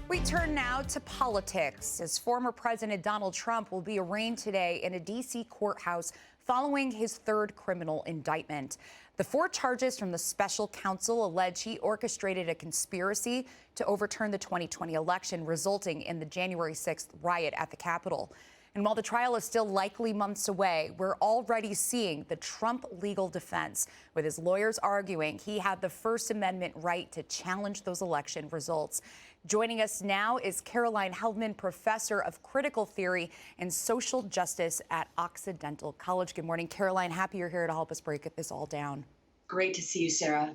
We turn now to politics, as former President Donald Trump will be arraigned today in a D.C. courthouse following his third criminal indictment. The four charges from the special counsel allege he orchestrated a conspiracy to overturn the 2020 election, resulting in the January 6th riot at the Capitol. And while the trial is still likely months away, we're already seeing the Trump legal defense, with his lawyers arguing he had the First Amendment right to challenge those election results. Joining us now is Caroline Heldman, professor of critical theory and social justice at Occidental College. Good morning, Caroline. Happy you're here to help us break this all down. Great to see you, Sarah.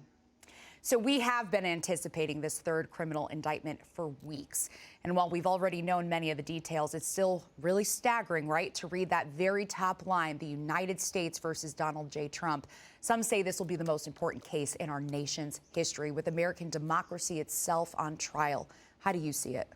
So we have been anticipating this third criminal indictment for weeks. And while we've already known many of the details, it's still really staggering, right, to read that very top line, the United States versus Donald J. Trump. Some say this will be the most important case in our nation's history, with American democracy itself on trial. How do you see it?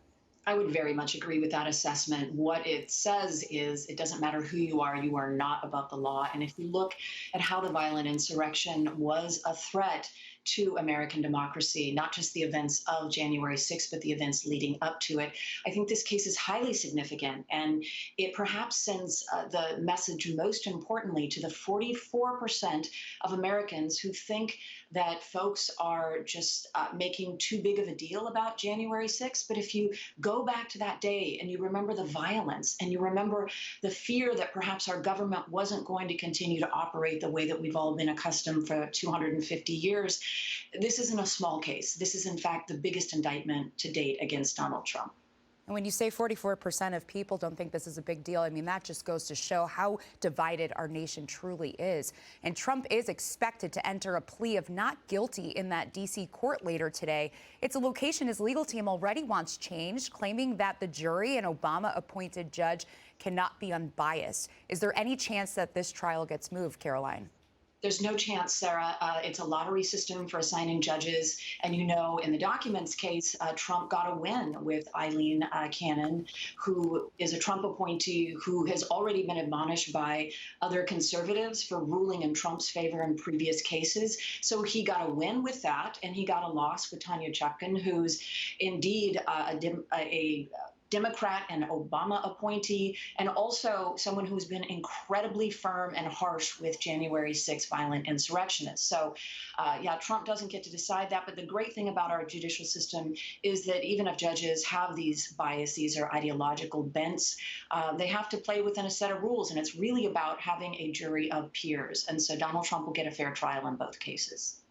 I would very much agree with that assessment. What it says is it doesn't matter who you are not above the law. And if you look at how the violent insurrection was a threat to American democracy, not just the events of January 6th, but the events leading up to it, I think this case is highly significant. And it perhaps sends the message most importantly to the 44% of Americans who think that folks are just making too big of a deal about January 6th. But if you go back to that day and you remember the violence and you remember the fear that perhaps our government wasn't going to continue to operate the way that we've all been accustomed for 250 years, this isn't a small case. This is, in fact, the biggest indictment to date against Donald Trump. And when you say 44% of people don't think this is a big deal, I mean, that just goes to show how divided our nation truly is. And Trump is expected to enter a plea of not guilty in that D.C. court later today. It's a location his legal team already wants changed, claiming that the jury, an Obama-appointed judge, cannot be unbiased. Is there any chance that this trial gets moved, Caroline? There's no chance, Sarah. It's a lottery system for assigning judges. And you know, in the documents case, Trump got a win with Eileen Cannon, who is a Trump appointee who has already been admonished by other conservatives for ruling in Trump's favor in previous cases. So he got a win with that, and he got a loss with Tanya Chutkan, who's indeed a Democrat and Obama appointee, and also someone who's been incredibly firm and harsh with January 6th violent insurrectionists. So, yeah, Trump doesn't get to decide that. But the great thing about our judicial system is that even if judges have these biases or ideological bents, they have to play within a set of rules. And it's really about having a jury of peers. And so Donald Trump will get a fair trial in both cases.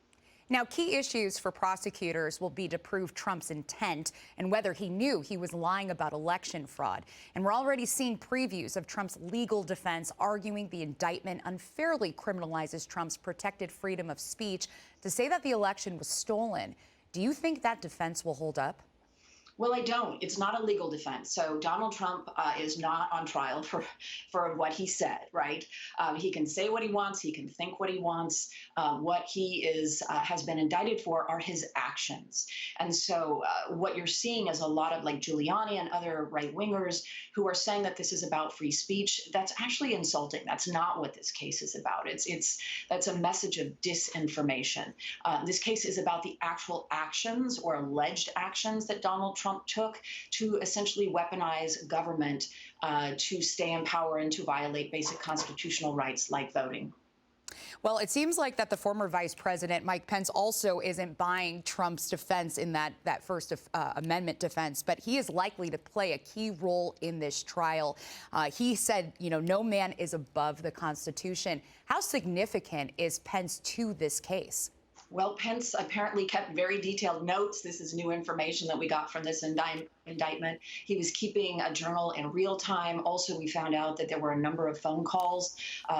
Now, key issues for prosecutors will be to prove Trump's intent and whether he knew he was lying about election fraud. And we're already seeing previews of Trump's legal defense arguing the indictment unfairly criminalizes Trump's protected freedom of speech to say that the election was stolen. Do you think that defense will hold up? Well, I don't. It's not a legal defense. So Donald Trump is not on trial for what he said, right? He can say what he wants. He can think what he wants. What he has been indicted for are his actions. And so what you're seeing is a lot of like Giuliani and other right-wingers who are saying that this is about free speech. That's actually insulting. That's not what this case is about. That's a message of disinformation. This case is about the actual actions or alleged actions that Donald Trump took to essentially weaponize government to stay in power and to violate basic constitutional rights like voting. Well, it seems like that the former Vice President, Mike Pence, also isn't buying Trump's defense in that First Amendment defense, but he is likely to play a key role in this trial. He said, you know, no man is above the Constitution. How significant is Pence to this case? Well, Pence apparently kept very detailed notes. This is new information that we got from this indictment. He was keeping a journal in real time. Also, we found out that there were a number of phone calls.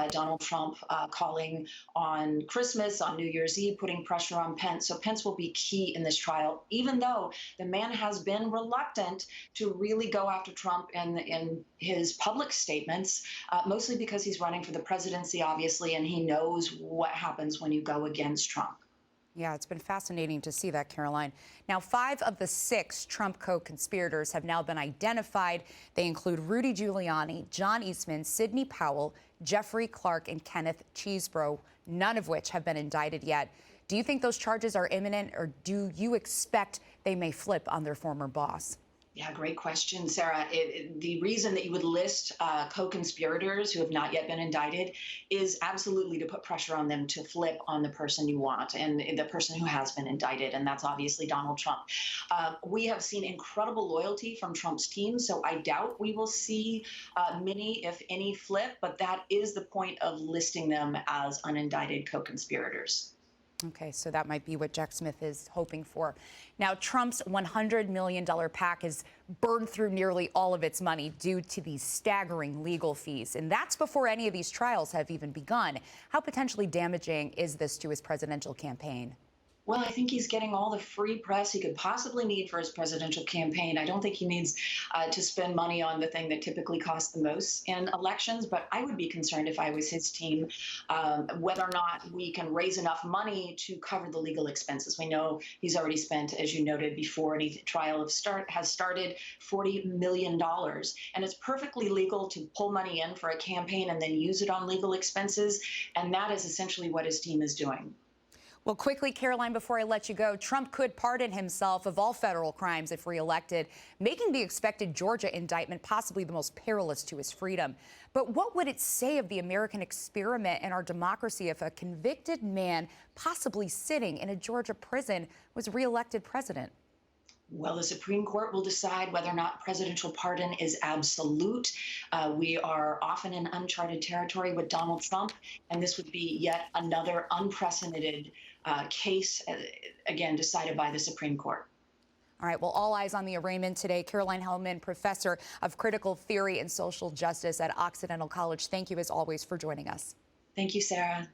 Donald Trump calling on Christmas, on New Year's Eve, putting pressure on Pence. So Pence will be key in this trial, even though the man has been reluctant to really go after Trump in his public statements, mostly because he's running for the presidency, obviously, and he knows what happens when you go against Trump. Yeah, it's been fascinating to see that, Caroline. Now, 5 of the 6 Trump co-conspirators have now been identified. They include Rudy Giuliani, John Eastman, Sidney Powell, Jeffrey Clark, and Kenneth Chesebro, none of which have been indicted yet. Do you think those charges are imminent, or do you expect they may flip on their former boss? Yeah, great question, Sarah. The reason that you would list co-conspirators who have not yet been indicted is absolutely to put pressure on them to flip on the person you want and the person who has been indicted, and that's obviously Donald Trump. We have seen incredible loyalty from Trump's team, so I doubt we will see many, if any, flip, but that is the point of listing them as unindicted co-conspirators. Okay, so that might be what Jack Smith is hoping for. Now, Trump's $100 million PAC has burned through nearly all of its money due to these staggering legal fees. And that's before any of these trials have even begun. How potentially damaging is this to his presidential campaign? Well, I think he's getting all the free press he could possibly need for his presidential campaign. I don't think he needs to spend money on the thing that typically costs the most in elections, but I would be concerned if I was his team whether or not we can raise enough money to cover the legal expenses. We know he's already spent, as you noted before, any trial has started $40 million. And it's perfectly legal to pull money in for a campaign and then use it on legal expenses. And that is essentially what his team is doing. Well, quickly, Caroline, before I let you go, Trump could pardon himself of all federal crimes if reelected, making the expected Georgia indictment possibly the most perilous to his freedom. But what would it say of the American experiment and our democracy if a convicted man, possibly sitting in a Georgia prison, was reelected president? Well, the Supreme Court will decide whether or not presidential pardon is absolute. We are often in uncharted territory with Donald Trump, and this would be yet another unprecedented case, again, decided by the Supreme Court. All right, well, all eyes on the arraignment today. Caroline Heldman, professor of critical theory and social justice at Occidental College. Thank you, as always, for joining us. Thank you, Sarah.